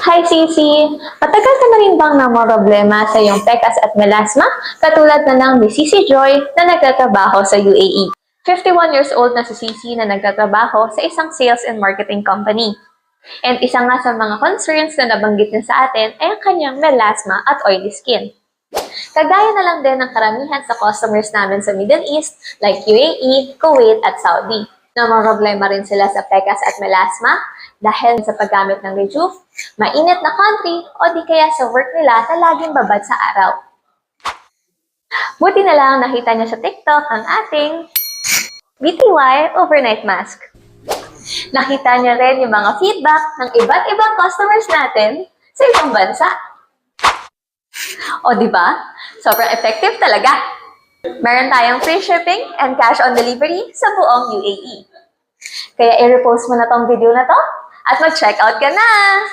Hi, Sisi! Matagal ka na rin bang problema sa iyong pekas at melasma? Katulad na ng ni Sisi Joy na nagtatrabaho sa UAE. 51 years old na si Sisi na nagtatrabaho sa isang sales and marketing company. And isa nga sa mga concerns na nabanggit niya sa atin ay ang kanyang melasma at oily skin. Kagaya na lang din ng karamihan sa customers namin sa Middle East like UAE, Kuwait at Saudi. Problema rin sila sa pekas at melasma dahil sa paggamit ng Rejuve, mainit na country o di kaya sa work nila na laging babad sa araw. Buti na lang nakita niya sa TikTok ang ating BTY Overnight Mask. Nakita niya rin yung mga feedback ng iba't ibang customers natin sa ibang bansa. O di ba? Sobrang effective talaga. Meron tayong free shipping and cash on delivery sa buong UAE. Kaya i-repost mo na tong video na to at mag-check out ka na!